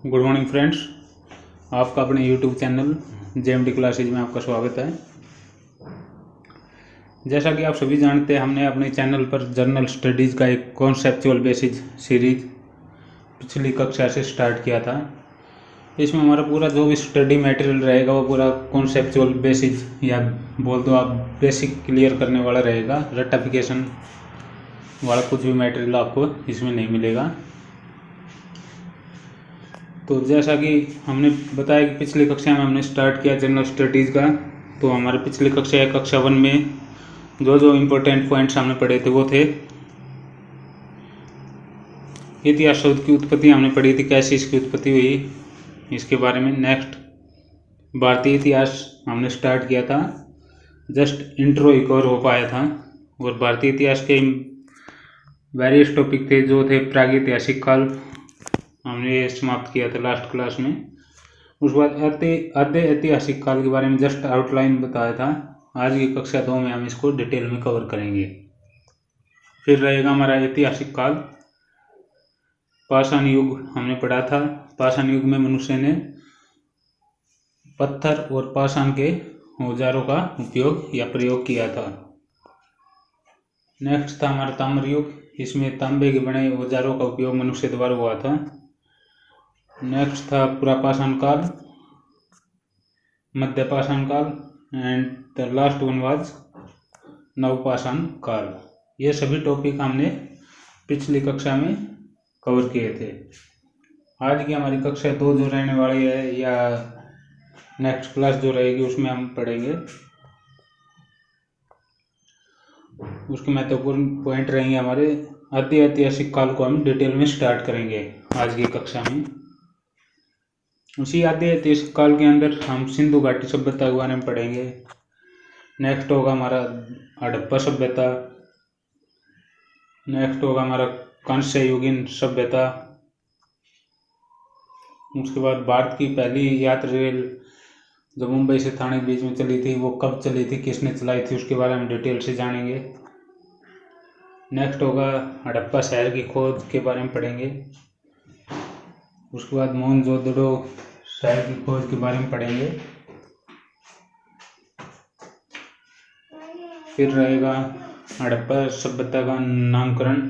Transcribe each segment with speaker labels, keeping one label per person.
Speaker 1: Good morning friends, आपका अपने YouTube channel JMD classes में आपका स्वागत है। जैसा कि आप सभी जानते हैं, हमने अपने चैनल पर जर्नल स्टडीज़ का एक कॉन्सेप्चुअल बेसिस सीरीज पिछली कक्षा से स्टार्ट किया था। इसमें हमारा पूरा जो भी स्टडी मटेरियल रहेगा वो पूरा कॉन्सेप्चुअल बेसिस या बोल दो आप बेसिक क्लियर करने वाला रहेगा। रटिफिकेशन वाला कुछ भी मटेरियल आपको इसमें नहीं मिलेगा। तो जैसा कि हमने बताया कि पिछली कक्षा में हमने स्टार्ट किया जनरल स्टडीज़ का, तो हमारे पिछली कक्षा या कक्षा 1 में जो इम्पोर्टेंट पॉइंट्स हमने पढ़े थे वो थे इतिहास शब्द की उत्पत्ति हमने पढ़ी थी, कैसे इसकी उत्पत्ति हुई इसके बारे में। नेक्स्ट भारतीय इतिहास हमने स्टार्ट किया था, जस्ट इंट्रो ही कवर हो पाया था। और भारतीय इतिहास के वेरियस टॉपिक थे जो थे प्रागैतिहासिक काल, हमने समाप्त किया था लास्ट क्लास में। उसके बाद आद्य ऐतिहासिक काल के बारे में जस्ट आउटलाइन बताया था। आज की कक्षा 2 में हम इसको डिटेल में कवर करेंगे। फिर रहेगा हमारा ऐतिहासिक काल। पाषाण युग हमने पढ़ा था। पाषाण युग में मनुष्य ने पत्थर और पाषाण के औजारों का उपयोग या प्रयोग किया था। नेक्स्ट था हमारा ताम्र युग, इसमें तांबे के बने औजारों का उपयोग मनुष्य द्वारा हुआ था। नेक्स्ट था पुरापाषाण काल, मध्य पाषाण काल and the last one was नवपाषाण काल। ये सभी टॉपिक हमने पिछली कक्षा में कवर किए थे। आज की हमारी कक्षा 2 जो रहने वाली है या नेक्स्ट क्लास जो रहेगी उसमें हम पढ़ेंगे, उसके महत्वपूर्ण पॉइंट रहेंगे हमारे। आद्य ऐतिहासिक काल को हम डिटेल में स्टार्ट करेंगे आज की कक्षा में। उसी आद्य ऐतिहासिक काल के अंदर हम सिंधु घाटी सभ्यता के बारे में पढ़ेंगे। नेक्स्ट होगा हमारा हड़प्पा सभ्यता। नेक्स्ट होगा हमारा कांस्य युगीन सभ्यता। उसके बाद भारत की पहली यात्री रेल जो मुंबई से थाने के बीच में चली थी वो कब चली थी, किसने चलाई थी, उसके बारे में डिटेल से जानेंगे। नेक्स्ट होगा हड़प्पा शहर की खोज के बारे में पढ़ेंगे। उसके बाद मोहनजोदड़ो शहर की खोज के बारे में पढ़ेंगे। फिर रहेगा हड़प्पा सभ्यता का नामकरण।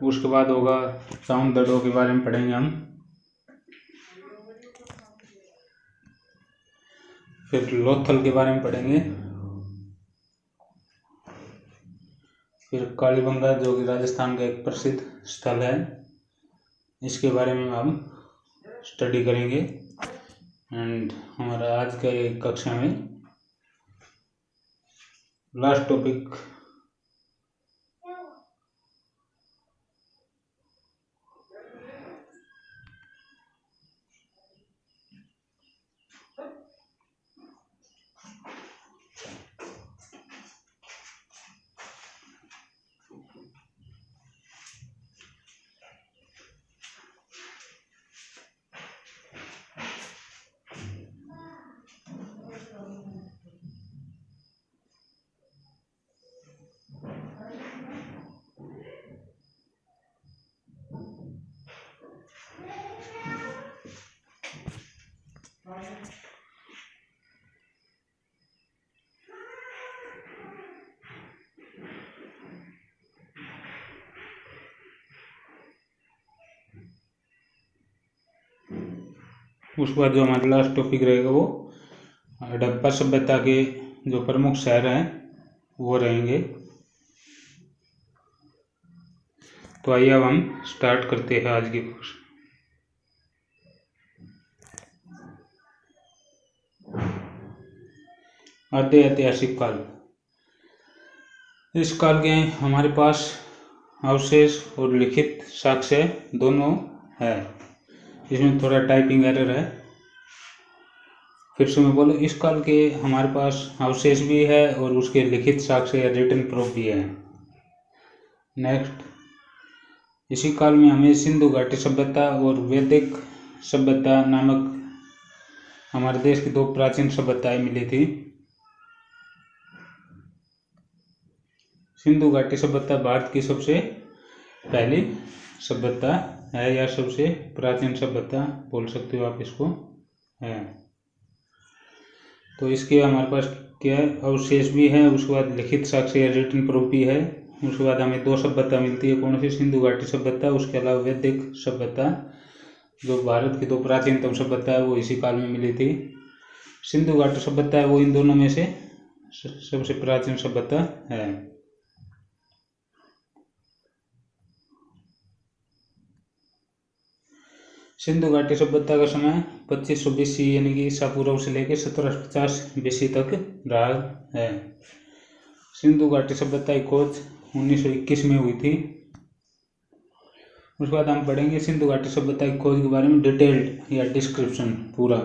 Speaker 1: उसके बाद होगा चांगदड़ो के बारे में पढ़ेंगे हम। फिर लोथल के बारे में पढ़ेंगे। फिर कालीबंगा जो कि राजस्थान का एक प्रसिद्ध स्थल है, इसके बारे में हम स्टडी करेंगे। एंड हमारा आज का एक कक्षा में लास्ट टॉपिक उसके बाद जो हमारा लास्ट टॉपिक रहेगा वो हड़प्पा सभ्यता के जो प्रमुख शहर हैं वो रहेंगे। तो आइए अब हम स्टार्ट करते हैं आज की कोर्स। आद्य ऐतिहासिक काल। इस काल के हमारे पास अवशेष और लिखित साक्ष्य दोनों है। इसमें थोड़ा टाइपिंग एरर है, फिर से मैं बोलूँ। इस काल के हमारे पास अवशेष भी है और उसके लिखित साक्ष्य या रिटन प्रूफ भी है। नेक्स्ट, इसी काल में हमें सिंधु घाटी सभ्यता और वैदिक सभ्यता नामक हमारे देश की 2 प्राचीन सभ्यताएं मिली थी। सिंधु घाटी सभ्यता भारत की सबसे पहली सभ्यता है या सबसे प्राचीन सभ्यता बोल सकते हो आप इसको है। तो इसके हमारे पास क्या है, अवशेष भी है, उसके बाद लिखित साक्ष्य या रिटन प्रूफ भी है। उसके बाद हमें दो सभ्यता मिलती है, कौन सी, सिंधु घाटी सभ्यता, उसके अलावा वैदिक सभ्यता। जो भारत की दो प्राचीनतम सभ्यता है वो इसी काल में मिली थी। सिंधु घाटी सभ्यता है वो इन दोनों में से सबसे प्राचीन सभ्यता है। सिंधु घाटी सभ्यता का समय 2500 BC यानी कि ईसा पूर्व से लेकर 1750 BC तक रहा है। सिंधु घाटी सभ्यता की खोज 1921 में हुई थी। उसके बाद हम पढ़ेंगे सिंधु घाटी सभ्यता की खोज के बारे में डिटेल्ड या डिस्क्रिप्शन पूरा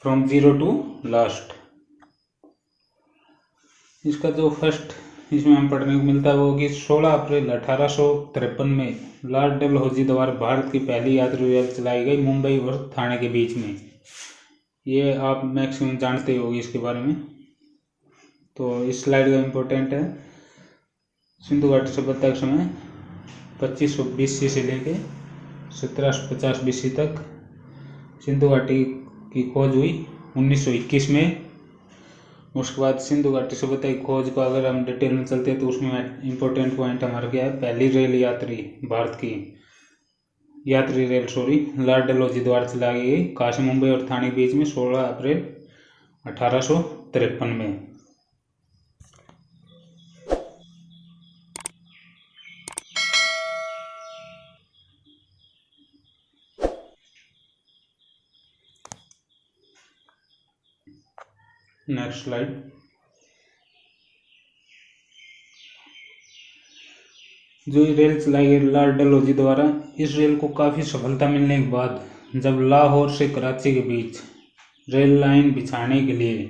Speaker 1: फ्रॉम जीरो टू लास्ट। इसका जो फर्स्ट इसमें हम पढ़ने को मिलता है वो कि 16 अप्रैल 1853 में लॉर्ड डलहौजी द्वारा भारत की पहली यात्री रेल चलाई गई मुंबई और ठाणे के बीच में। ये आप मैक्सिमम जानते होगी इसके बारे में, तो इस स्लाइड का इम्पोर्टेंट है। सिंधु घाटी सभ्यता के समय 2500 BC से लेके 1750 BC तक सिंधु घाटी की खोज हुई 1921 में। उसके बाद सिंधु घाटी सभ्यता की खोज को अगर हम डिटेल में चलते हैं तो उसमें इम्पोर्टेंट पॉइंट हमारा क्या है, पहली रेल यात्री भारत की यात्री रेल लॉर्ड डलहौजी द्वारा चलाई गई काशी मुंबई और ठाणे के बीच में 16 अप्रैल 1853 में। Next slide. जो ये रेल चलाई गई लॉर्ड डलहौजी द्वारा, इस रेल को काफ़ी सफलता मिलने के बाद जब लाहौर से कराची के बीच रेल लाइन बिछाने के लिए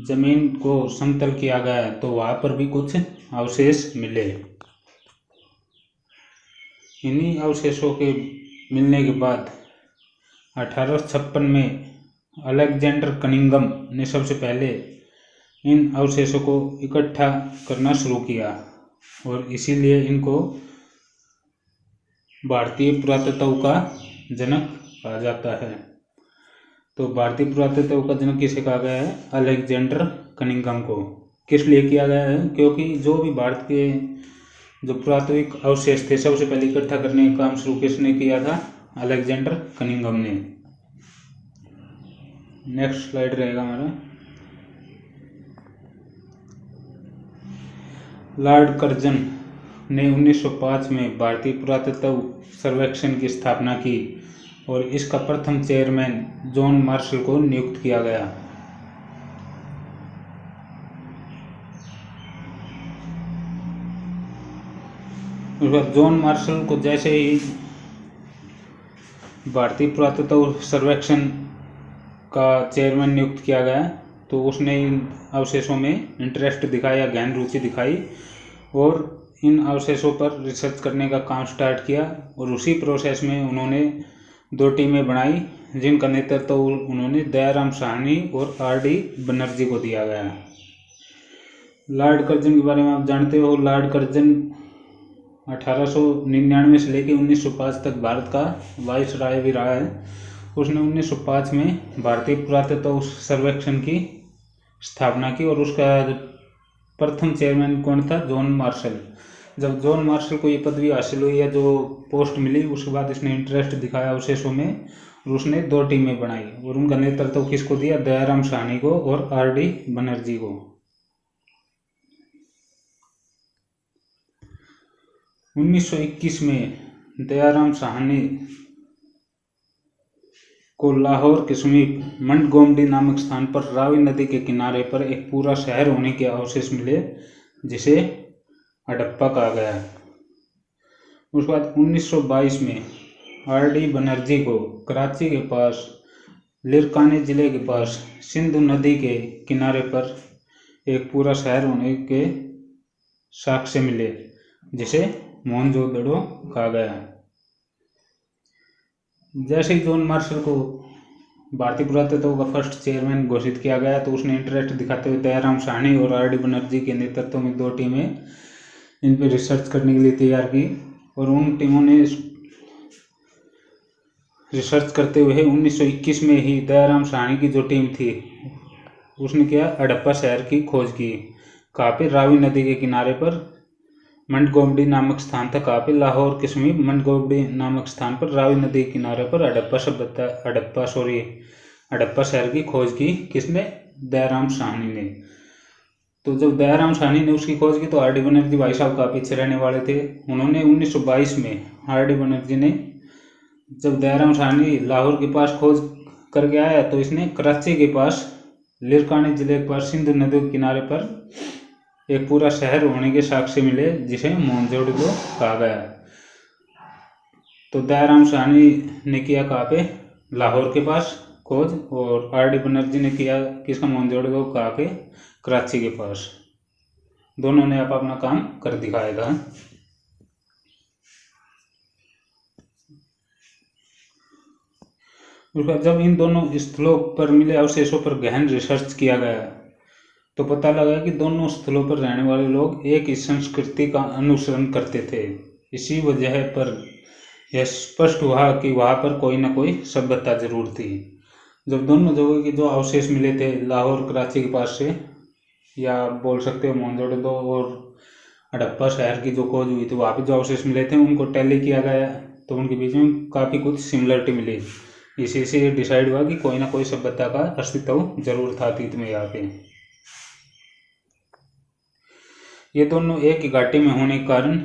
Speaker 1: जमीन को समतल किया गया तो वहाँ पर भी कुछ अवशेष मिले। इन्हीं अवशेषों के मिलने के बाद 1856 में अलेक्जेंडर कनिंघम ने सबसे पहले इन अवशेषों को इकट्ठा करना शुरू किया और इसीलिए इनको भारतीय पुरातत्व का जनक कहा जाता है। तो भारतीय पुरातत्व का जनक किसे कहा गया है, अलेक्जेंडर कनिंघम को। किस लिए किया गया है, क्योंकि जो भी भारत के जो पुरातात्विक अवशेष थे सबसे पहले इकट्ठा करने का काम शुरू किसने किया था, अलेक्जेंडर कनिंघम ने। नेक्स्ट स्लाइड रहेगा हमारा। लॉर्ड कर्जन ने 1905 में भारतीय पुरातत्व सर्वेक्षण की स्थापना की और इसका प्रथम चेयरमैन जॉन मार्शल को नियुक्त किया गया। उसके बाद जॉन मार्शल को जैसे ही भारतीय पुरातत्व सर्वेक्षण का चेयरमैन नियुक्त किया गया तो उसने इन अवशेषों में इंटरेस्ट दिखाया, गहन रुचि दिखाई और इन अवशेषों पर रिसर्च करने का काम स्टार्ट किया। और उसी प्रोसेस में उन्होंने 2 टीमें बनाई जिनका नेतृत्व उन्होंने दयाराम साहनी और R.D. बनर्जी को दिया गया। लॉर्ड कर्जन के बारे में आप जानते हो, लॉर्ड कर्जन 1899 से लेकर 1905 तक भारत का वाइसराय भी रहा है। उसने 1905 में भारतीय पुरातत्व सर्वेक्षण की स्थापना की और उसका प्रथम चेयरमैन कौन था, जॉन मार्शल। जब जॉन मार्शल को ये पदवी हासिल हुई या जो पोस्ट मिली उसके बाद इसने इंटरेस्ट दिखाया अवशेषों में और उसने 2 टीमें बनाई और उनका नेतृत्व किसको दिया, दयाराम साहनी को और R.D. बनर्जी को। 1921 में दयाराम साहनी को लाहौर के समीप मंडगोमडी नामक स्थान पर रावी नदी के किनारे पर एक पूरा शहर होने के अवशेष मिले जिसे हड़प्पा कहा गया। उसके बाद 1922 में R.D. बनर्जी को कराची के पास लिरकानी जिले के पास सिंधु नदी के किनारे पर एक पूरा शहर होने के साक्ष्य मिले जिसे मोहनजोदड़ो कहा गया। जैसे ही जॉन मार्शल को भारतीय पुरातत्व का फर्स्ट चेयरमैन घोषित किया गया तो उसने इंटरेस्ट दिखाते हुए दयाराम साहनी और R.D. बनर्जी के नेतृत्व में 2 टीमें इन पर रिसर्च करने के लिए तैयार की। और उन टीमों ने रिसर्च करते हुए 1921 में ही दयाराम साहनी की जो टीम थी उसने क्या हड़प्पा शहर की खोज की। कहाँ पे? रावी नदी के किनारे पर मंडगोमड़ी नामक स्थान था। कहाँ पे? लाहौर के समीप मंडगोमड़ी नामक स्थान पर रावी नदी के किनारे पर हड़प्पा शहर की खोज की। किसने? दयाराम साहनी ने। तो जब दयाराम साहनी ने उसकी खोज की तो आर डी बनर्जी भाई साहब का पीछे रहने वाले थे। उन्होंने 1922 में आर डी बनर्जी ने जब दयाराम साहनी लाहौर के पास खोज करके आया तो इसने कराची के पास लिरकानी जिले के पास सिंधु नदी के किनारे पर एक पूरा शहर होने के साक्ष्य मिले जिसे मोहनजोदड़ो कहा गया। तो दयाराम साहनी ने किया कहाँ पे? लाहौर के पास खोज, और आर डी बनर्जी ने किया किसका? मोहनजोदड़ो कहाँ पे? कराची के पास। दोनों ने अपना काम कर दिखाया था। उसके बाद जब इन दोनों स्थलों पर मिले अवशेषों पर गहन रिसर्च किया गया तो पता लगा कि दोनों स्थलों पर रहने वाले लोग एक ही संस्कृति का अनुसरण करते थे। इसी वजह पर यह स्पष्ट हुआ कि वहाँ पर कोई ना कोई सभ्यता जरूर थी। जब दोनों जगह के जो अवशेष मिले थे लाहौर कराची के पास से, या बोल सकते हो मोहनजोदड़ो और हड़प्पा शहर की जो खोज हुई थी वहाँ पे जो अवशेष मिले थे उनको टैली किया गया तो उनके बीच में काफ़ी कुछ सिमिलरिटी मिली। इसी से डिसाइड हुआ कि कोई ना कोई सभ्यता का अस्तित्व जरूर था अतीत में यहाँ पे। ये दोनों एक ही घाटी में होने के कारण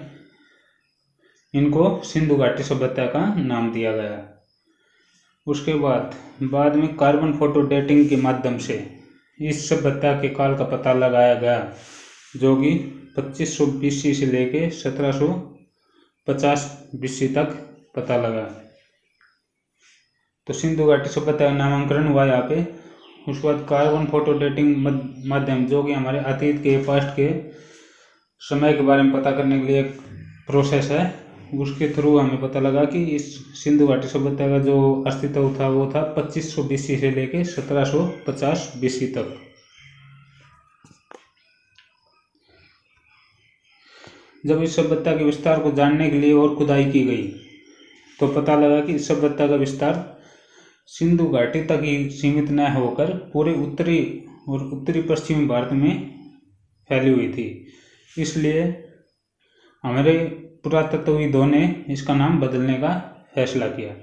Speaker 1: इनको सिंधु घाटी सभ्यता का नाम दिया गया। उसके बाद में कार्बन फोटो डेटिंग के माध्यम से इस सभ्यता के काल का पता लगाया गया जो कि 2500 BC से लेके 1750 BC तक पता लगा। तो सिंधु घाटी सभ्यता का नामांकन हुआ यहाँ पे। उसके बाद कार्बन फोटो डेटिंग माध्यम जो कि हमारे अतीत के पास्ट के समय के बारे में पता करने के लिए एक प्रोसेस है, उसके थ्रू हमें पता लगा कि इस सिंधु घाटी सभ्यता का जो अस्तित्व था वो था 2500 BC से लेके 1750 BC तक। जब इस सभ्यता के विस्तार को जानने के लिए और खुदाई की गई तो पता लगा कि इस सभ्यता का विस्तार सिंधु घाटी तक ही सीमित न होकर पूरे उत्तरी और उत्तरी पश्चिमी भारत में फैली हुई थी। इसलिए हमारे पुरातत्वविदों ने इसका नाम बदलने का फैसला किया।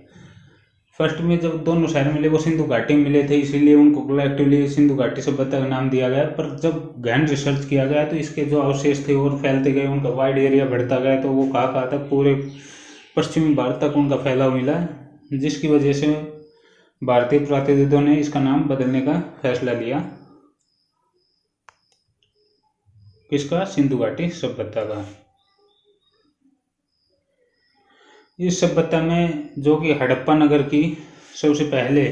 Speaker 1: फर्स्ट में जब दोनों शहर मिले वो सिंधु घाटी में मिले थे, इसीलिए उनको कलेक्टिवली सिंधु घाटी सभ्यता का नाम दिया गया। पर जब गहन रिसर्च किया गया तो इसके जो अवशेष थे और फैलते गए, उनका वाइड एरिया बढ़ता गया, तो वो कहाँ तक पूरे पश्चिमी भारत तक उनका फैलाव मिला, जिसकी वजह से भारतीय पुरातत्वविदों ने इसका नाम बदलने का फैसला लिया। किसका? सिंधु घाटी सभ्यता का। इस सभ्यता में जो कि हड़प्पा नगर की सबसे पहले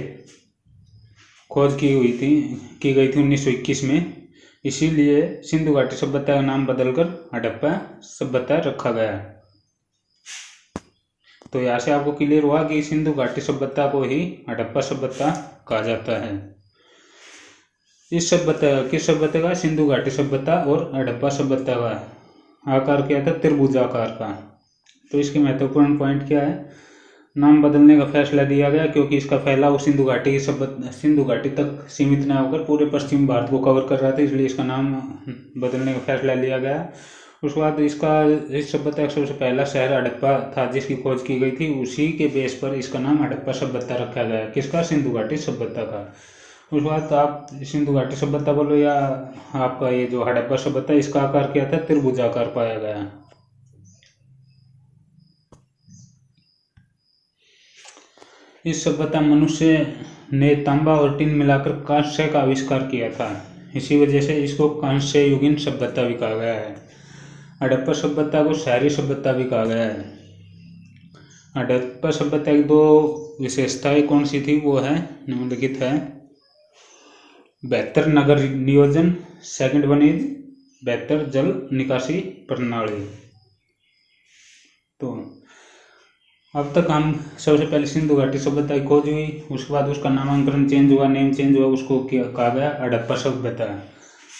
Speaker 1: खोज की गई थी 1921 में, इसीलिए सिंधु घाटी सभ्यता का नाम बदलकर हड़प्पा सभ्यता रखा गया। तो यहाँ से आपको क्लियर हुआ कि सिंधु घाटी सभ्यता को ही हड़प्पा सभ्यता कहा जाता है। इस सभ्यता किस सभ्यता का? सिंधु घाटी सभ्यता और हड़प्पा सभ्यता का आकार क्या था? त्रिभुजाकार का। तो इसके महत्वपूर्ण पॉइंट क्या है? नाम बदलने का फैसला दिया गया क्योंकि इसका फैलाव सिंधु घाटी तक सीमित न होकर पूरे पश्चिमी भारत को कवर कर रहा था, इसलिए इसका नाम बदलने का फैसला लिया गया। उसके बाद इस सभ्यता का सबसे पहला शहर हड़प्पा था जिसकी खोज की गई थी, उसी के बेस पर इसका नाम हड़प्पा सभ्यता रखा गया। किसका? सिंधु घाटी सभ्यता का। उसके बाद आप सिंधु घाटी सभ्यता बोलो या आपका ये जो हड़प्पा सभ्यता, इसका आकार क्या था? त्रिभुजाकार पाया गया। इस सभ्यता मनुष्य ने तांबा और टिन मिलाकर कांस्य का आविष्कार किया था, इसी वजह से इसको कांस्य युगीन सभ्यता भी कहा गया है। हड़प्पा सभ्यता को शहरी सभ्यता भी कहा गया है। हड़प्पा सभ्यता की दो विशेषताएं कौन सी थी? वो है निम्नलिखित है। बेहतर नगर नियोजन, सेकंड वन इज बेहतर जल निकासी प्रणाली। तो अब तक हम सबसे पहले सिंधु घाटी सभ्यता की खोज हुई, उसके बाद उसका नामांकन चेंज हुआ, नेम चेंज हुआ, उसको कहा गया हड़प्पा सभ्यता।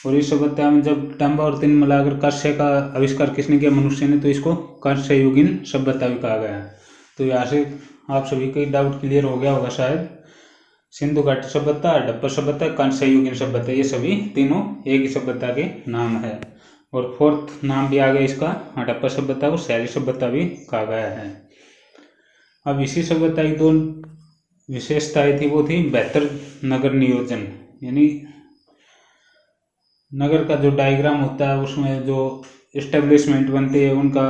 Speaker 1: और इस सभ्यता में जब तांबा और तिन मिलाकर कांस्य का आविष्कार किसने किया? मनुष्य ने, तो इसको कांस्य युगीन सभ्यता भी कहा गया। तो यहाँ से आप सभी का डाउट क्लियर हो गया होगा शायद। सिंधु घाटी सभ्यता, हड़प्पा सभ्यता, कांस्य युगीन सभ्यता, ये सभी तीनों एक ही सभ्यता के नाम है। और फोर्थ नाम भी आ गया इसका, हड़प्पा सभ्यता को शहरी सभ्यता भी कहा गया है। अब इसी सभ्यता की दो विशेषताएं थी, वो थी बेहतर नगर नियोजन, यानी नगर का जो डायग्राम होता है उसमें जो एस्टेब्लिशमेंट बनते हैं उनका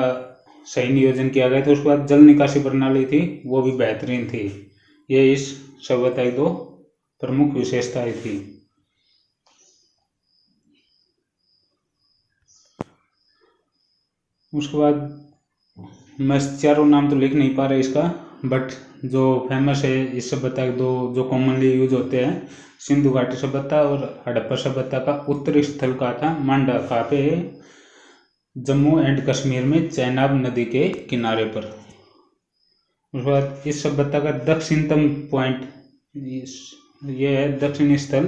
Speaker 1: सही नियोजन किया गया। तो उसके बाद जल निकासी प्रणाली थी, वो भी बेहतरीन थी। ये इस सभ्यता की दो प्रमुख विशेषताएं थी। उसके बाद मैं चारों नाम तो लिख नहीं पा रहा इसका, बट जो फेमस है इस सभ्यता के दो जो कॉमनली यूज होते हैं, सिंधु घाटी सभ्यता और हड़प्पा सभ्यता का उत्तरी स्थल का था मांडा, कहाँ पे है? जम्मू एंड कश्मीर में चेनाब नदी के किनारे पर। उसके बाद इस सभ्यता का दक्षिणतम पॉइंट ये है दक्षिणी स्थल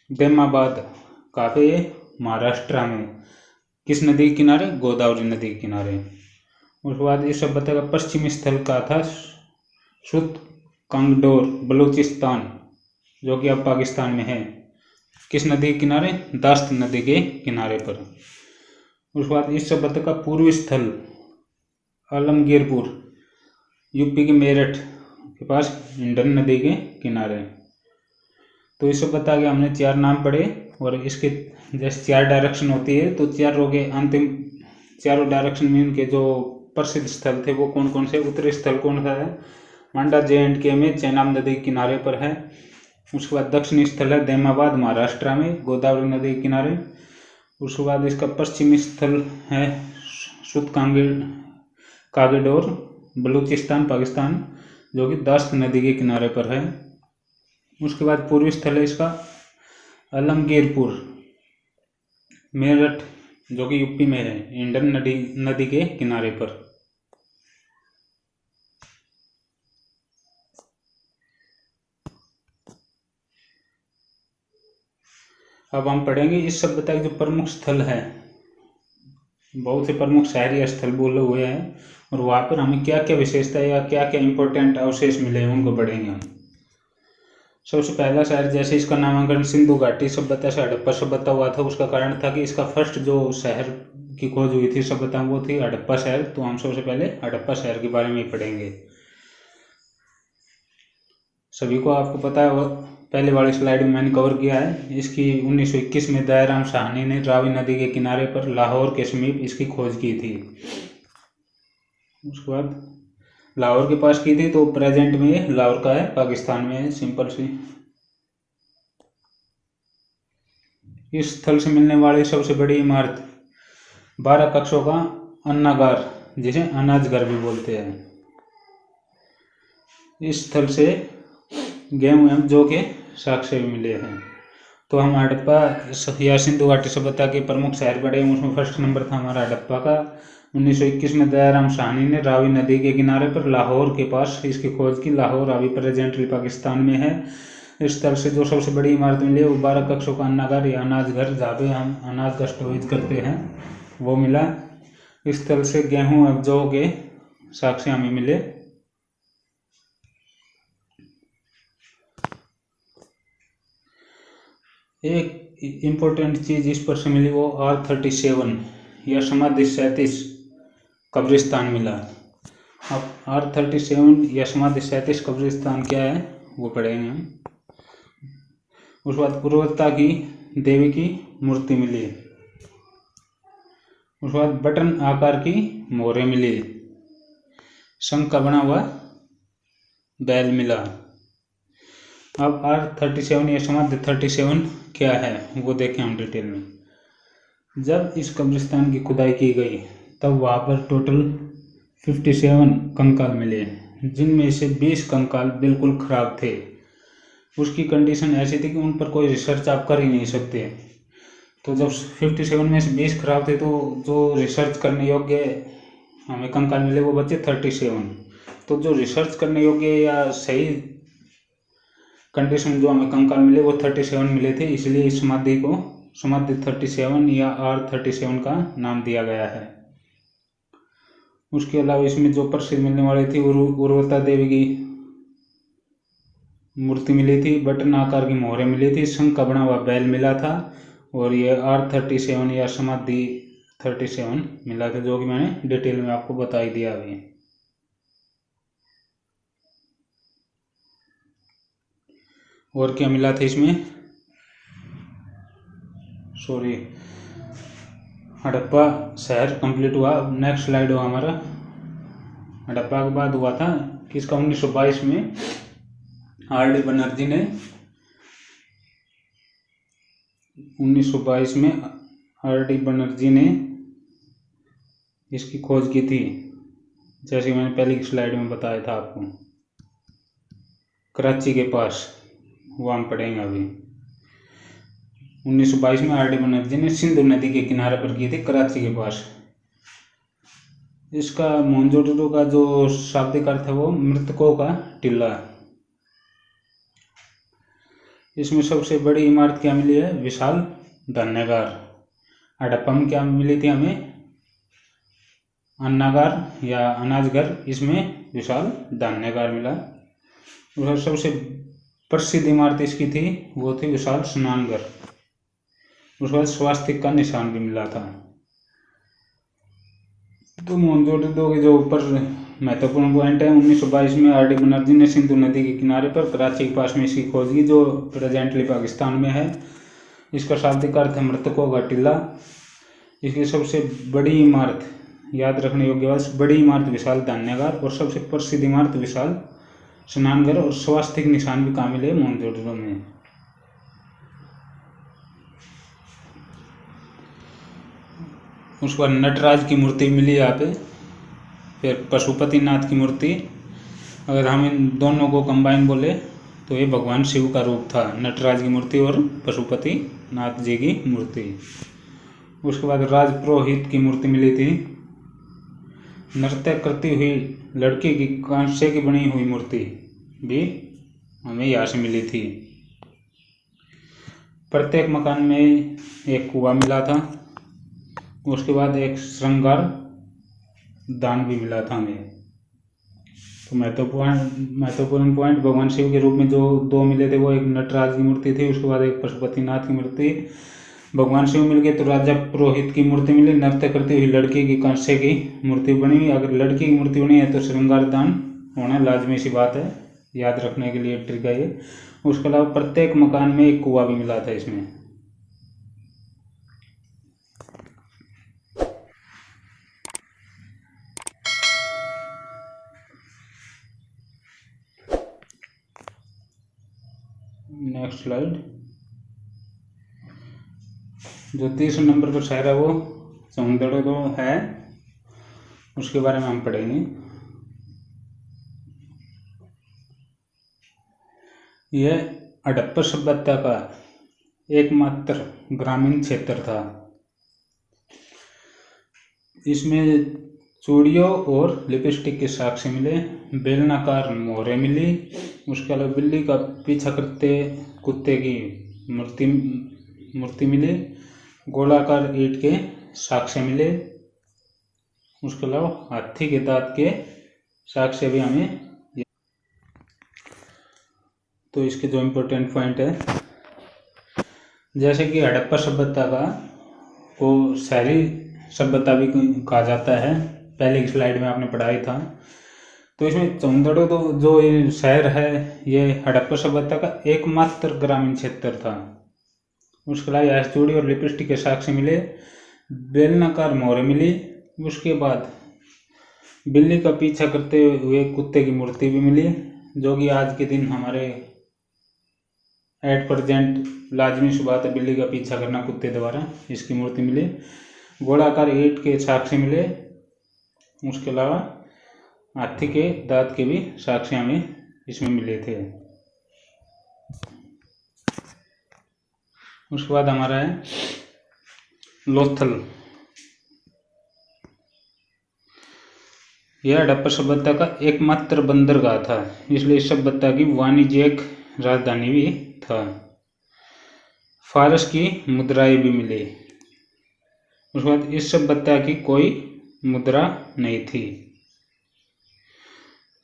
Speaker 1: बेमाबाद, कहाँ पे है? महाराष्ट्र में। किस नदी के किनारे? गोदावरी नदी के किनारे। उसके बाद इस सभ्यता का पश्चिमी स्थल का था सुत कांगडोर, बलूचिस्तान, जो कि अब पाकिस्तान में है। किस नदी के किनारे? दास्त नदी के किनारे पर। उसके बाद इस सभ्यता का पूर्वी स्थल आलमगीरपुर, यूपी के मेरठ के पास हिंडन नदी के किनारे। तो इस सभ्यता के हमने चार नाम पढ़े, और इसके जैसे चार डायरेक्शन होती है, तो चारों के अंतिम चारों डायरेक्शन में उनके जो प्रसिद्ध स्थल थे वो कौन कौन से? उत्तरी स्थल कौन सा है? मांडा JNK में चेनाब नदी के किनारे पर है। उसके बाद दक्षिणी स्थल है दैमाबाद, महाराष्ट्र में, गोदावरी नदी के किनारे। उसके बाद इसका पश्चिमी स्थल है सुत कागडोर, बलूचिस्तान, पाकिस्तान, जो कि दास्त नदी के किनारे पर है। उसके बाद पूर्वी स्थल है इसका आलमगीरपुर, मेरठ, जो कि यूपी में है, हिंडन नदी के किनारे पर। अब हम पढ़ेंगे इस सभ्यता के जो प्रमुख स्थल है, बहुत से प्रमुख शहरी स्थल बोले हुए हैं, और वहाँ पर हमें क्या क्या विशेषता या क्या क्या इंपॉर्टेंट अवशेष मिले हैं उनको पढ़ेंगे हम। सबसे पहला शहर, जैसे इसका नामांकन सिंधु घाटी सभ्यता से हड़प्पा सभ्यता हुआ था, उसका कारण था कि इसका फर्स्ट जो शहर की खोज हुई थी सभ्यता, वो थी हड़प्पा शहर। तो हम सबसे पहले हड़प्पा शहर के बारे में ही पढ़ेंगे। सभी को आपको पता है, पहले वाली स्लाइड में मैंने कवर किया है। इसकी 1921 में दयाराम साहनी ने रावी नदी के किनारे पर लाहौर के समीप इसकी खोज की थी। उसके बाद लाहौर के पास की थी, तो प्रेजेंट में लाहौर का है, पाकिस्तान में है, सिंपल सी। इस स्थल से मिलने वाली सबसे बड़ी इमारत 12 कक्षों का अन्नागार, जिसे अनाज घर भी बोलते हैं। इस स्थल से गेहूं एवं जौ के साक्ष्य भी मिले हैं। तो हम हड़प्पा या सिंधु घाटी सभ्यता के प्रमुख शहर पढ़े, उसमें फर्स्ट नंबर था हमारा हड़प्पा का। 1921 में दयाराम साहनी ने रावी नदी के किनारे पर लाहौर के पास इसकी खोज की। लाहौर अभी प्रेजेंटली पाकिस्तान में है। इस स्थल से जो सबसे बड़ी इमारत मिली वो 12 कक्षों का अन्नागार या अनाज घर, जहाँ पे हम अनाज का स्टोरेज करते हैं, वो मिला। इस स्थल से गेहूं एवं जौ के साक्ष्य हमें मिले। एक इम्पोर्टेंट चीज इस पर से मिली, वो R37 या समाधि 37 कब्रिस्तान मिला। अब R37 या समाधि 37 कब्रिस्तान क्या है वो पढ़ेंगे हम। उसके बाद पूर्वता की देवी की मूर्ति मिली। उसके बाद बटन आकार की मोहरें मिली। शंख का बना हुआ बैल मिला। अब R37 या समाधि 37 क्या है वो देखें हम डिटेल में। जब इस कब्रिस्तान की खुदाई की गई तब वहाँ पर टोटल 57 कंकाल मिले, जिनमें से 20 कंकाल बिल्कुल ख़राब थे। उसकी कंडीशन ऐसी थी कि उन पर कोई रिसर्च आप कर ही नहीं सकते। तो जब 57 में से 20 ख़राब थे, तो जो रिसर्च करने योग्य हमें कंकाल मिले वो बचे 37। तो जो रिसर्च करने योग्य या सही कंडीशन जो हमें कंकाल मिले वो 37 मिले थे। इसलिए इस समाधि को समाधि 37 या R37 का नाम दिया गया है। उसके अलावा इसमें जो प्रसिद्ध मिलने वाली थी उर्वरता देवी की मूर्ति मिली थी, बटन आकार की मोहरें मिली थी, शंख का बना हुआ बैल मिला था, और ये R37 या समाधि 37 मिला था, जो कि मैंने डिटेल में आपको बता ही दिया अभी। और क्या मिला था इसमें, सॉरी, हड़प्पा शहर कंप्लीट हुआ। नेक्स्ट स्लाइड हुआ हमारा हड़प्पा के बाद हुआ था किसका 1922 में R.D. बनर्जी ने 1922 में R.D. बनर्जी ने इसकी खोज की थी, जैसे मैंने पहले की स्लाइड में बताया था आपको। कराची के पास वो हम पढ़ेंगे अभी। 1922 में R.D. बनर्जी ने सिंधु नदी के किनारे पर की थी, कराची के पास। इसका मोहनजोदड़ो का जो शाब्दिक अर्थ है वो मृतकों का टीला। इसमें सबसे बड़ी इमारत क्या मिली है, विशाल धान्यागार। हड़प्पा में क्या मिली थी हमें, अन्नागार या अनाज घर, इसमें विशाल धान्यागार मिला। और सबसे प्रसिद्ध इमारत इसकी थी वो थी विशाल स्नानघर। उसके बाद स्वास्तिक का निशान भी मिला था। तो मोहनजोदड़ो के जो ऊपर महत्वपूर्ण पॉइंट है, 1922 में R.D. बनर्जी ने सिंधु नदी के किनारे पर कराची के पास में इसकी खोज की, जो प्रेजेंटली पाकिस्तान में है। इसका शाब्दिक अर्थ है मृतकों का टीला। इसकी सबसे बड़ी इमारत, याद रखने योग्य बात, बड़ी इमारत विशाल धान्यागार, और सबसे प्रसिद्ध इमारत विशाल स्नानघर, और स्वास्तिक निशान भी कहाँ मिले, मोहनजोदड़ो में। उसके बाद नटराज की मूर्ति मिली यहाँ पे। फिर पशुपतिनाथ की मूर्ति, अगर हम इन दोनों को कंबाइन बोले तो ये भगवान शिव का रूप था, नटराज की मूर्ति और पशुपतिनाथ जी की मूर्ति। उसके बाद राजपुरोहित की मूर्ति मिली थी। नृत्य करती हुई लड़की की कांसे की बनी हुई मूर्ति भी हमें यहाँ से मिली थी। प्रत्येक मकान में एक कुआं मिला था। उसके बाद एक श्रृंगार दान भी मिला था हमें। तो महत्वपूर्ण पॉइंट, भगवान शिव के रूप में जो दो मिले थे वो एक नटराज की मूर्ति थी, उसके बाद एक पशुपतिनाथ की मूर्ति। भगवान शिव मिल गए तो राजा पुरोहित की मूर्ति मिली, नृत्य करती हुई लड़की की कांसे की मूर्ति बनी हुई। अगर लड़की की मूर्ति बनी है तो श्रृंगार दान होना लाजमी सी बात है, याद रखने के लिए ट्रिक है ये। उसके अलावा प्रत्येक मकान में एक कुआं भी मिला था इसमें। Next slide. जो 30 नंबर पर शहर है वो चौंदड़ो है, उसके बारे में हम पढ़ेंगे। यह हड़प्पा सभ्यता का एकमात्र ग्रामीण क्षेत्र था। इसमें चूड़ियों और लिपस्टिक के साक्ष्य मिले, बेलनाकार मोहरें मिली। उसके अलावा बिल्ली का पीछा करते कुत्ते की मूर्ति मिली, गोलाकार ईंट के साक्ष्य मिले। उसके अलावा हाथी के दांत के साक्ष्य भी हमें। तो इसके जो इम्पोर्टेंट पॉइंट है, जैसे कि हड़प्पा सभ्यता का को शहरी सभ्यता भी कहा जाता है, पहले की स्लाइड में आपने पढ़ाई था। तो इसमें चौंदड़ो तो जो ये शहर है ये हड़प्पा सभ्यता का एकमात्र ग्रामीण क्षेत्र था। उसके अलावा चूड़ी और लिपस्टिक के साक्ष्य मिले, बेलनाकार मोहरें मिली। उसके बाद बिल्ली का पीछा करते हुए कुत्ते की मूर्ति भी मिली, जो कि आज के दिन हमारे एट प्रेजेंट लाजमी सी बात है, बिल्ली का पीछा करना कुत्ते द्वारा। इसकी मूर्ति मिली, गोलाकार ईंट के साक्ष्य मिले। उसके अलावा हाथी के दांत के भी साक्ष्य हमें इसमें मिले थे। उसके बाद हमारा है लोथल। यह हड़प्पा सभ्यता का एकमात्र बंदरगाह था, इसलिए इस सभ्यता की वाणिज्यिक राजधानी भी था। फारस की मुद्राएं भी मिली। उसके बाद इस सभ्यता की कोई मुद्रा नहीं थी।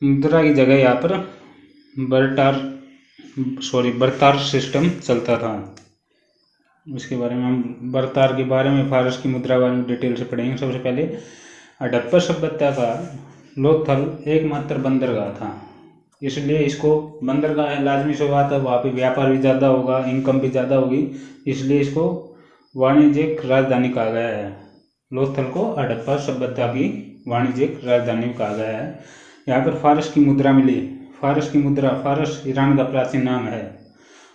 Speaker 1: मुद्रा की जगह यहाँ पर बर्तार सिस्टम चलता था। इसके बारे में हम बर्तार के बारे में, फारस की मुद्रा बारे में डिटेल से पढ़ेंगे। सबसे पहले हड़प्पा सभ्यता का लोथल एकमात्र बंदरगाह था, इसलिए इसको बंदरगाह लाजमी से बात है, वहाँ पे व्यापार भी ज़्यादा होगा, इनकम भी ज़्यादा होगी, इसलिए इसको वाणिज्यिक राजधानी कहा गया है। लोथल को हड़प्पा सभ्यता की वाणिज्यिक राजधानी कहा गया है। यहाँ पर फारस की मुद्रा मिली। फारस की मुद्रा, फारस ईरान का प्राचीन नाम है।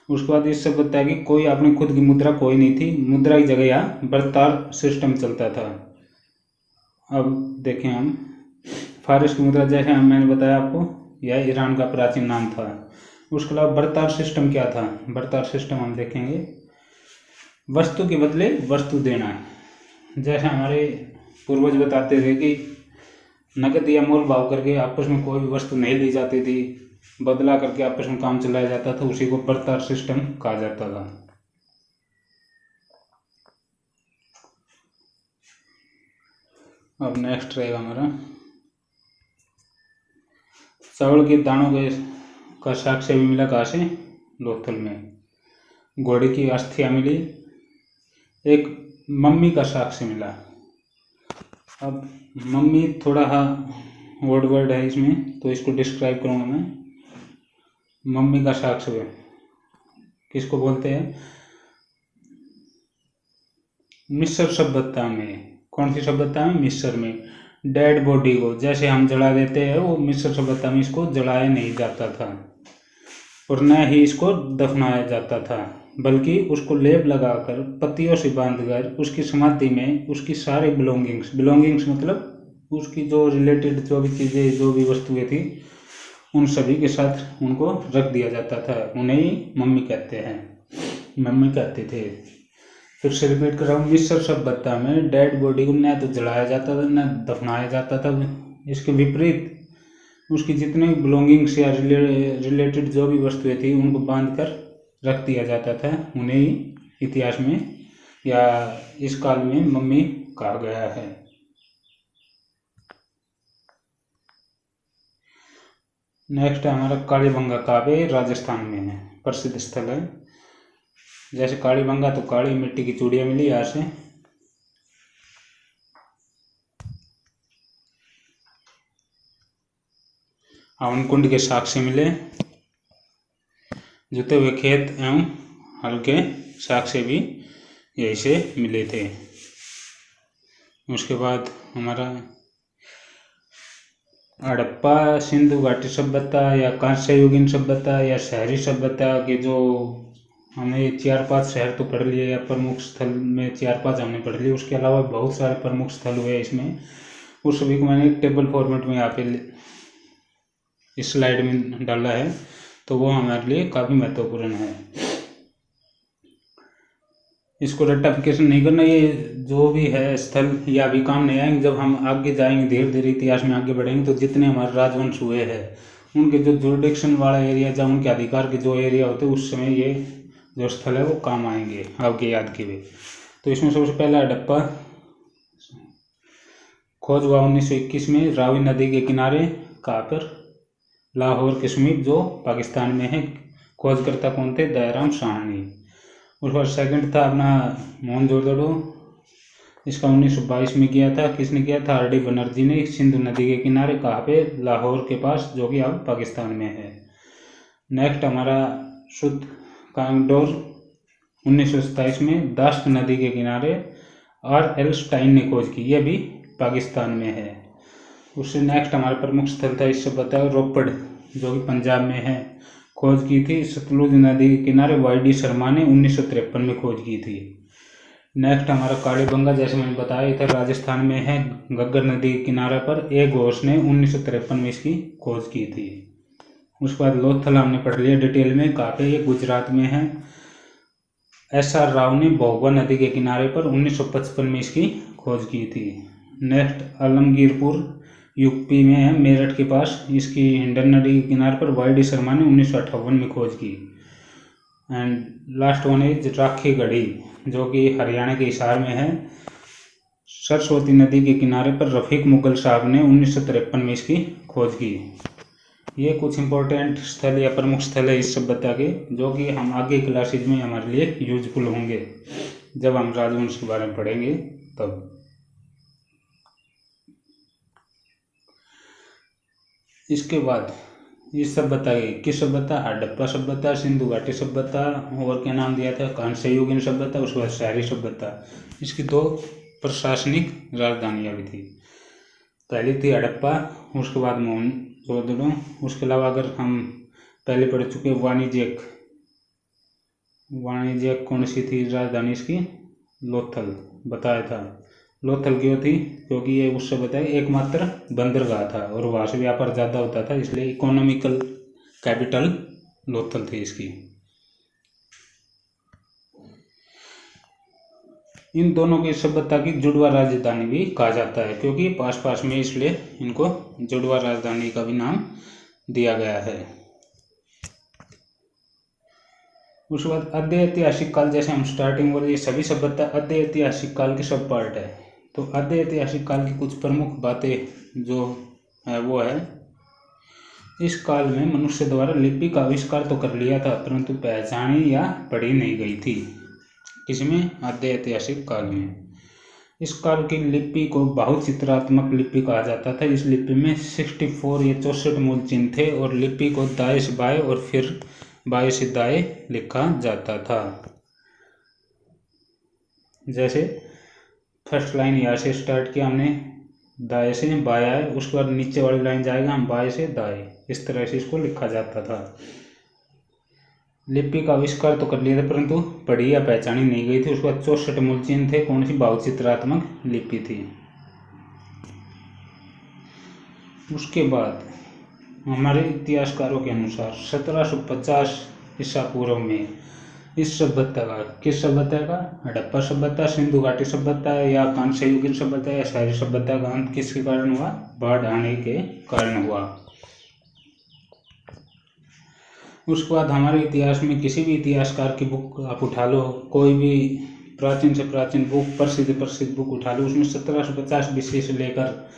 Speaker 1: उसके बाद इस सभ्यता की कोई अपनी खुद की मुद्रा कोई नहीं थी। मुद्रा की जगह यहाँ बर्तार सिस्टम चलता था। अब देखें हम फारस की मुद्रा, जैसे मैंने बताया आपको, यह ईरान का प्राचीन नाम था। उसके अलावा बर्तार सिस्टम क्या था? बर्तार सिस्टम हम देखेंगे, वस्तु के बदले वस्तु देना। जैसे हमारे पूर्वज बताते थे कि नकद या मोल भाव करके आपस में कोई भी वस्तु नहीं ली जाती थी, बदला करके आपस में काम चलाया जाता था, उसी को बर्तार सिस्टम कहा जाता था। अब नेक्स्ट रहेगा हमारा चावल के दानों का साक्ष्य भी मिला। कहाँ से? लोथल में। घोड़े की अस्थियां मिली। एक मम्मी का साक्ष्य मिला। अब मम्मी थोड़ा वर्ड वर्ड है इसमें, तो इसको डिस्क्राइब करूँगा मैं। मम्मी का साक्ष्य किसको बोलते हैं? मिस्र सभ्यता में। कौन सी सभ्यता में? मिस्र में। डेड बॉडी को जैसे हम जला देते हैं, वो मिस्र सभ्यता में इसको जलाया नहीं जाता था और न ही इसको दफनाया जाता था, बल्कि उसको लेप लगाकर पत्तियों से बांधकर उसकी समाधि में उसकी सारी बिलोंगिंग्स मतलब उसकी जो रिलेटेड जो भी चीज़ें, जो भी वस्तुएं थी, उन सभी के साथ उनको रख दिया जाता था। उन्हें ही मम्मी कहते हैं, मम्मी कहते थे। फिर से रिपीट कर रहा हूँ, मिस्र सभ्यता में डेड बॉडी को न तो जलाया जाता था न दफनाया जाता था। इसके विपरीत उसकी जितने बिलोंगिंग्स या रिलेटेड जो भी वस्तुएं थी, उनको बांध कर रख दिया जाता था। उन्हें ही इतिहास में या इस काल में मम्मी कहा गया है। नेक्स्ट है हमारा कालीबंगा काबे, राजस्थान में है, प्रसिद्ध स्थल है। जैसे कालीबंगा तो काली मिट्टी की चूड़ियाँ मिली यहाँ से। हवन कुंड के साक्ष्य मिले। जुते हुए खेत एवं हल के साक्ष्य भी यहीं से मिले थे। उसके बाद हमारा हड़प्पा सिंधु घाटी सभ्यता या कांस्ययुगीन सभ्यता या शहरी सभ्यता के जो हमने 4-5 शहर तो पढ़ लिए, या प्रमुख स्थल में 4-5 हमने पढ़ लिए। उसके अलावा बहुत सारे प्रमुख स्थल हुए इसमें। उस सभी को मैंने एक टेबल फॉर्मेट में यहाँ पे इस स्लाइड में डाला है, तो वो हमारे लिए काफ़ी महत्वपूर्ण है। इसको रट्टाफिकेशन नहीं करना। ये जो भी है स्थल या अभी काम नहीं आएंगे, जब हम आगे जाएंगे, धीरे धीरे इतिहास में आगे बढ़ेंगे, तो जितने हमारे राजवंश हुए हैं उनके जो जुरिडिक्शन वाला एरिया या उनके अधिकार के जो एरिया होते हैं, उस समय ये जो स्थल है वो काम आएंगे आपके याद के लिए। तो इसमें सबसे पहला हड़प्पा खोज हुआ 1921 में रावी नदी के किनारे। कहाँ पर? लाहौर के समीप, जो पाकिस्तान में है। खोजकर्ता कौन थे? दयाराम साहनी। उसके बाद सेकंड था अपना मोहनजोदड़ो। इसका 1922 में किया था। किसने किया था? आर डी बनर्जी ने, सिंधु नदी के किनारे। कहाँ पे? लाहौर के पास, जो कि अब पाकिस्तान में है। नेक्स्ट हमारा शुद्ध कांगडोर 1927 में दास्त नदी के किनारे आर एल स्टाइन ने खोज की। यह भी पाकिस्तान में है। उससे नेक्स्ट हमारा प्रमुख स्थल था इस सभ्यता रोपड़, जो कि पंजाब में है। खोज की थी सतलुज नदी के किनारे वाई डी शर्मा ने 1953 में खोज की थी। नेक्स्ट हमारा कालीबंगा, जैसे मैंने बताया, इधर राजस्थान में है, घग्गर नदी के किनारे पर। ए घोष ने 1953 में इसकी खोज की थी। उसके बाद लोथल हमने पढ़ लिया डिटेल में। कहाँ पे? ये गुजरात में है। एस आर राव ने भोगवा नदी के किनारे पर 1955 में इसकी खोज की थी। नेक्स्ट आलमगीरपुर यूपी में है, मेरठ के पास। इसकी हिंडन नदी के किनारे पर वाई डी शर्मा ने 1958 में खोज की। And last one is Rakhi Garhi, जो कि हरियाणा के हिसार में है। सरस्वती नदी के किनारे पर रफीक मुगल साहब ने 1953 में इसकी खोज की। ये कुछ इंपॉर्टेंट स्थल या प्रमुख स्थल है इस सभ्यता के, जो कि हम आगे क्लासेज में हमारे लिए यूजफुल होंगे जब हम राजवंश के बारे में पढ़ेंगे तब। इसके बाद इस सभ्यता की किस सभ्यता, हड़प्पा सभ्यता, सिंधु घाटी सभ्यता, और क्या नाम दिया था, कांस्ययुगीन सभ्यता, उसके बाद शहरी सभ्यता। इसकी 2 प्रशासनिक राजधानियां भी थी। पहली थी हड़प्पा, उसके बाद मोहनजोदड़ो। उसके अलावा अगर हम पहले पढ़ चुके वाणिज्यिक कौन सी थी राजधानी इसकी, लोथल बताया था। लोथल क्यों थी, क्योंकि ये उस सभ्यता की एकमात्र बंदरगाह था और वहाँ से व्यापार ज़्यादा होता था, इसलिए इकोनॉमिकल कैपिटल लोथल थी इसकी। इन दोनों की सभ्यता की जुड़वा राजधानी भी कहा जाता है, क्योंकि पास पास में, इसलिए इनको जुड़वा राजधानी का भी नाम दिया गया है। उसके बाद आद्य ऐतिहासिक काल, जैसे हम स्टार्टिंग बोले ये सभी सभ्यता आद्य ऐतिहासिक काल के सब पार्ट है। तो आद्य ऐतिहासिक काल की कुछ प्रमुख बातें जो है वो है, इस काल में मनुष्य द्वारा लिपि का आविष्कार तो कर लिया था, परंतु पहचानी या पढ़ी नहीं गई थी। किसमें, आद्य ऐतिहासिक काल में। इस काल की लिपि को बहुचित्रात्मक लिपि कहा जाता था। इस लिपि में 64 या 64 मूल चिन्ह थे और लिपि को दाएं से बाएं और फिर बाएं से दाएं लिखा जाता था। जैसे फर्स्ट लाइन यहाँ से स्टार्ट किया हमने, दाएं से बाएं आए, उसके बाद नीचे वाली लाइन जाएगा हम बाएं से दाएं, इस तरह से इसको लिखा जाता था। लिपि का आविष्कार तो कर लिया था, परंतु पढ़ी या पहचानी नहीं गई थी। उसके बाद 64 मूल चिन्ह थे। कौन सी, बहुचित्रात्मक लिपि थी। उसके बाद हमारे इतिहासकारों के अनुसार 1750 ईसा पूर्व में इस सभ्यता का, किस सभ्यता का, हड़प्पा सभ्यता, सिंधु घाटी सभ्यता या कांस्ययुगीन सभ्यता या शहरी सभ्यता का अंत किसके कारण हुआ, बाढ़ आने के कारण हुआ। उसके बाद हमारे इतिहास में किसी भी इतिहासकार की बुक आप उठा लो, कोई भी प्राचीन से प्राचीन बुक, प्रसिद्ध बुक उठा लो, उसमें 1750 BC से लेकर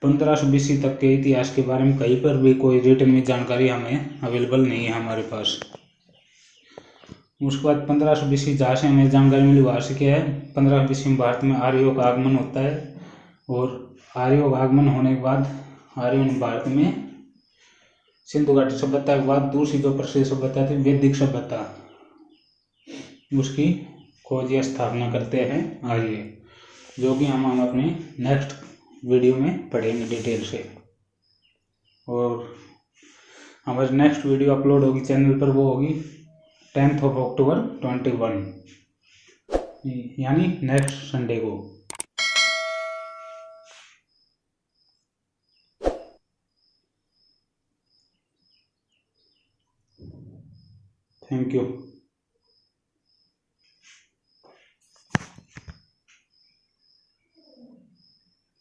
Speaker 1: 1500 BC तक के इतिहास के बारे में कहीं पर भी कोई रिटन में जानकारी हमें अवेलेबल नहीं है हमारे पास। उसके बाद 1500 BC जहाँ से हमें जानकारी मिली वहाँ से क्या है, 1500 BC में भारत में आर्यों का आगमन होता है, और आर्यों का आगमन होने के बाद आर्यों ने भारत में सिंधु घाटी सभ्यता के बाद दूसरी जो प्रसिद्ध सभ्यता थी वैदिक सभ्यता, उसकी खोज या स्थापना करते हैं आर्य, जो कि हम अपने नेक्स्ट वीडियो में पढ़ेंगे डिटेल से। और हमारी नेक्स्ट वीडियो अपलोड होगी चैनल पर, वो होगी 10 अक्टूबर 2021, यानी नेक्स्ट संडे को। Thank you.